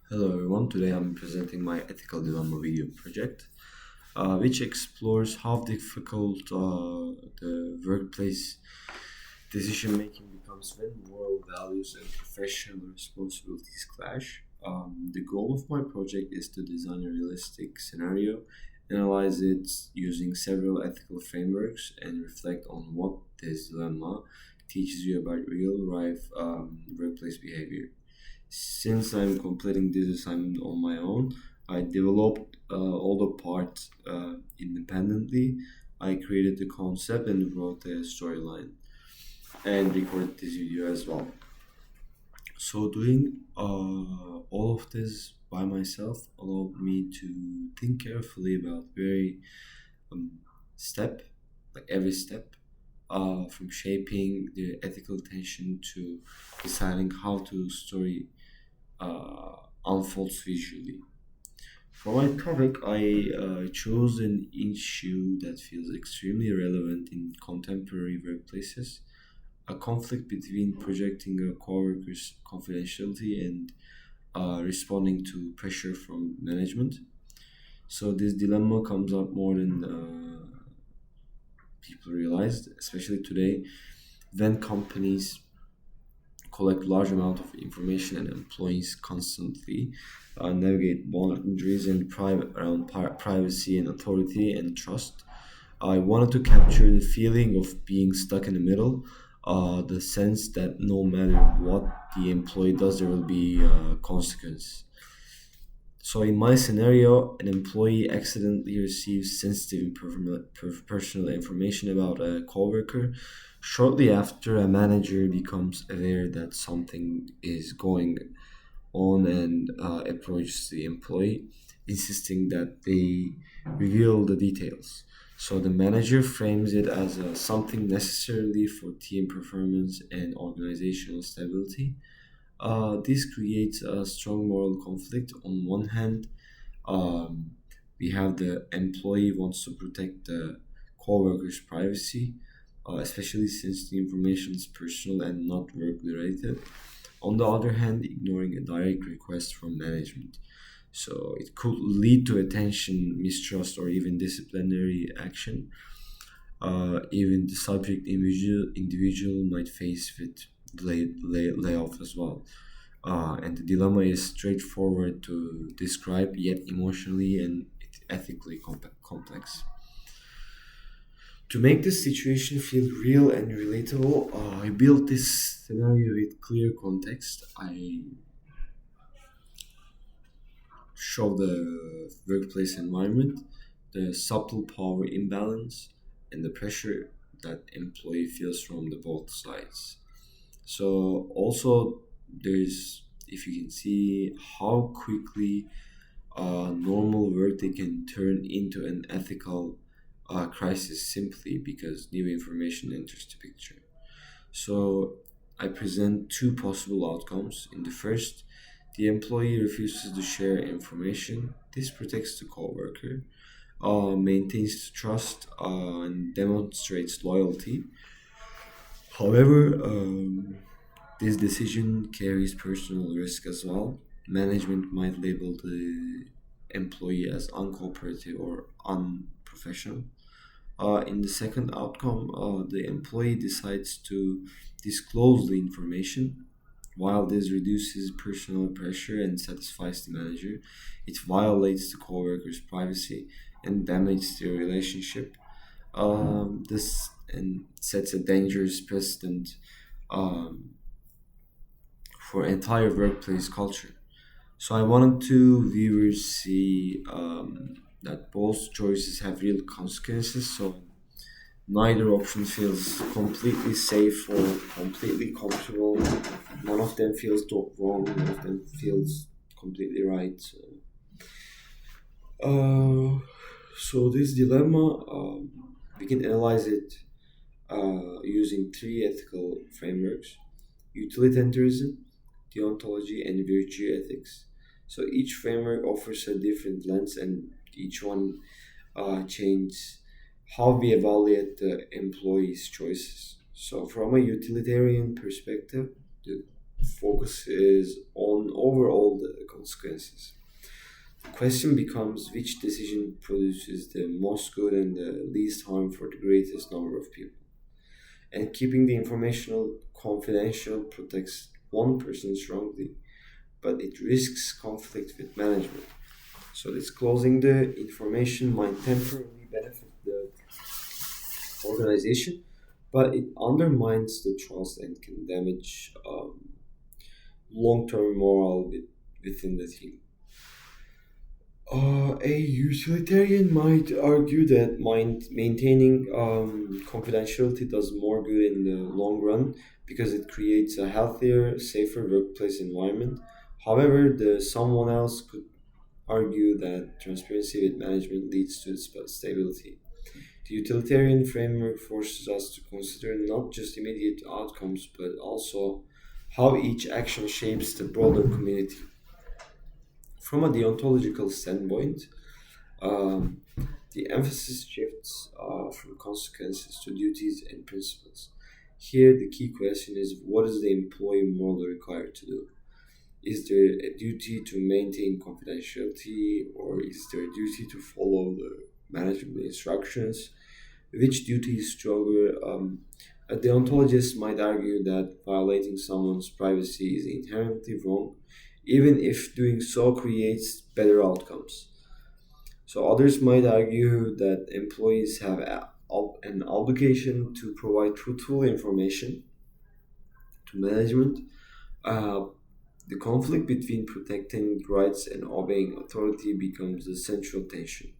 Hello everyone, today I'm presenting my ethical dilemma video project, which explores how difficult the workplace decision making becomes when moral values and professional responsibilities clash. The goal of my project is to design a realistic scenario, analyze it using several ethical frameworks, and reflect on what this dilemma teaches you about real life workplace behavior. Since I'm completing this assignment on my own, I developed all the parts independently. I created the concept and wrote the storyline and recorded this video as well. So doing all of this by myself allowed me to think carefully about very um, step, like every step, from shaping the ethical tension to deciding how to story unfolds visually. For my topic, I chose an issue that feels extremely relevant in contemporary workplaces, a conflict between projecting a coworker's confidentiality and responding to pressure from management. So this dilemma comes up more than people realized, especially today when companies collect large amount of information and employees constantly navigate boundaries and private around privacy and authority and trust. I wanted to capture the feeling of being stuck in the middle, the sense that no matter what the employee does, there will be consequence. So in my scenario, an employee accidentally receives sensitive and personal information about a coworker. Shortly after, a manager becomes aware that something is going on and approaches the employee, insisting that they reveal the details. So the manager frames it as something necessarily for team performance and organizational stability. This creates a strong moral conflict. On one hand, um, we have the employee wants to protect the co-worker's privacy, especially since the information is personal and not work related. On the other hand, ignoring a direct request from management. So it could lead to attention, mistrust, or even disciplinary action. Even the subject individual might face with layoff as well. And the dilemma is straightforward to describe, yet emotionally and ethically complex. To make this situation feel real and relatable, I built this scenario with clear context. I show the workplace environment, the subtle power imbalance, and the pressure that employee feels from the both sides. So also there's, if you can see how quickly normal work they can turn into an ethical crisis simply because new information enters the picture. So I present two possible outcomes. In the first, the employee refuses to share information. This protects the coworker, maintains trust, and demonstrates loyalty. However, this decision carries personal risk as well. Management might label the employee as uncooperative or unprofessional. In the second outcome, the employee decides to disclose the information. While this reduces personal pressure and satisfies the manager, it violates the coworker's privacy and damages the relationship. This and sets a dangerous precedent um, for entire workplace culture. So I wanted to viewers see that both choices have real consequences. So neither option feels completely safe or completely comfortable. None of them feels wrong. None of them feels completely right. Uh, so this dilemma, we can analyze it using three ethical frameworks: utilitarianism, deontology, and virtue ethics. So each framework offers a different lens, and each one changes how we evaluate the employee's choices. So, from a utilitarian perspective, the focuses on overall the consequences. The question becomes which decision produces the most good and the least harm for the greatest number of people. And keeping the information confidential protects one person strongly, but it risks conflict with management. So disclosing the information might temporarily benefit the organization, but it undermines the trust and can damage long-term morale within the team. A utilitarian might argue that maintaining confidentiality does more good in the long run because it creates a healthier, safer workplace environment. However, someone else could argue that transparency with management leads to stability. The utilitarian framework forces us to consider not just immediate outcomes but also how each action shapes the broader community. From a deontological standpoint, um, the emphasis shifts from consequences to duties and principles. Here, the key question is what is the employee morally required to do? Is there a duty to maintain confidentiality, or is there a duty to follow the management instructions? Which duty is stronger? A deontologist might argue that violating someone's privacy is inherently wrong, even if doing so creates better outcomes. So others might argue that employees have an obligation to provide truthful information to management. Uh, the conflict between protecting rights and obeying authority becomes the central tension.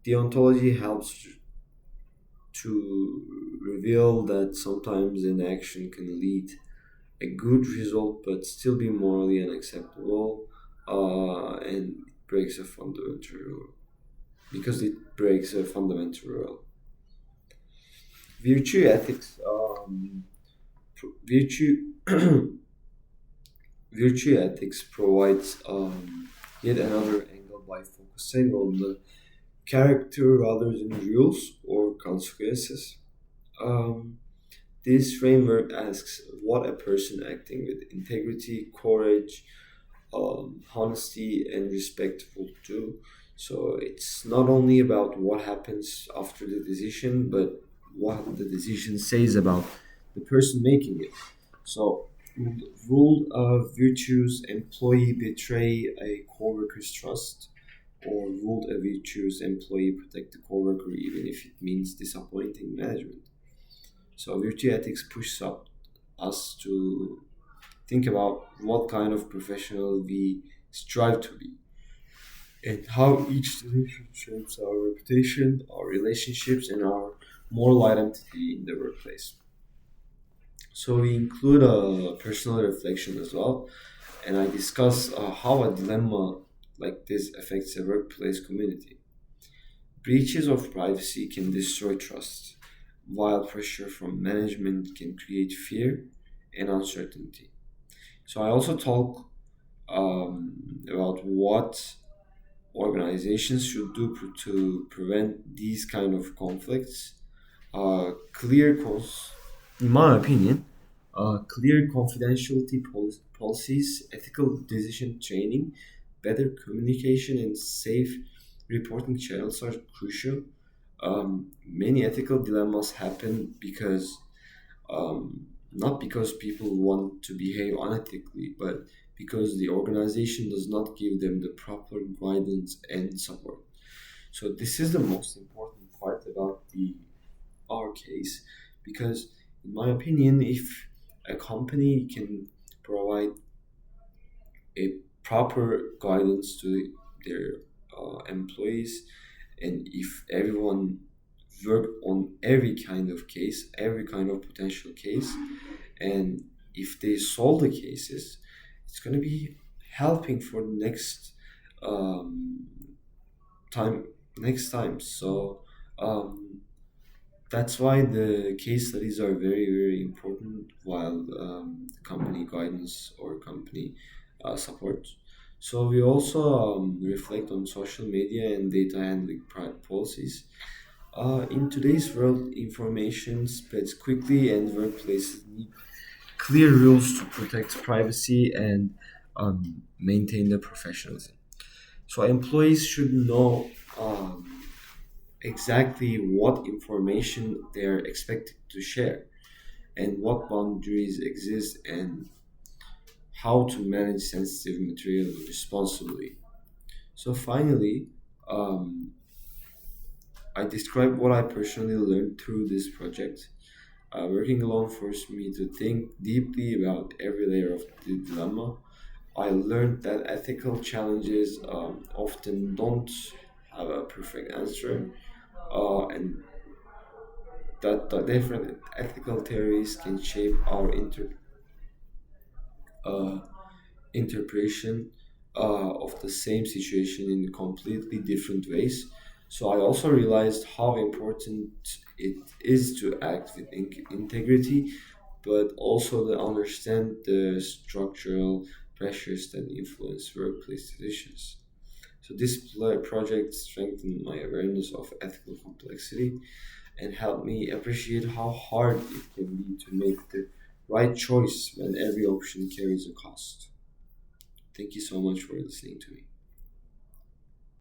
Deontology helps to reveal that sometimes inaction can lead a good result but still be morally unacceptable, and breaks a fundamental rule because it breaks a fundamental rule. Virtue ethics, virtue virtue ethics provides yet another angle by focusing on the character rather than rules or consequences. Um, this framework asks what a person acting with integrity, courage, honesty, and respect will do. So it's not only about what happens after the decision, but what the decision says about the person making it. So, would ruled virtues employee betray a coworker's trust, or would a virtuous employee protect the coworker even if it means disappointing management? So, virtue ethics pushes up us to think about what kind of professional we strive to be and how each decision shapes our reputation, our relationships, and our moral identity in the workplace. So we include a personal reflection as well, and I discuss how a dilemma like this affects a workplace community. Breaches of privacy can destroy trust, while pressure from management can create fear and uncertainty. So I also talk about what organizations should do to prevent these kind of conflicts. Clear, in my opinion, clear confidentiality policies, ethical decision training, better communication, and safe reporting channels are crucial. Many ethical dilemmas happen because not because people want to behave unethically, but because the organization does not give them the proper guidance and support. So this is the most important part about the our case, because in my opinion, if a company can provide a proper guidance to their employees, and if everyone work on every kind of case, every kind of potential case, and if they solve the cases, it's going to be helping for the um, time next time. So um, that's why the case studies are very very important while company guidance or company support. So we also reflect on social media and data handling policies. In today's world, information spreads quickly and workplaces need clear rules to protect privacy and maintain the professionalism. So employees should know exactly what information they're expected to share and what boundaries exist and how to manage sensitive material responsibly. So finally, um, I describe what I personally learned through this project. Working alone forced me to think deeply about every layer of the dilemma. I learned that ethical challenges often don't have a perfect answer, and that the different ethical theories can shape our uh, interpretation of the same situation in completely different ways. So I also realized how important it is to act with integrity, but also to understand the structural pressures that influence workplace decisions. So this project strengthened my awareness of ethical complexity and helped me appreciate how hard it can be to make the right choice when every option carries a cost. Thank you so much for listening to me.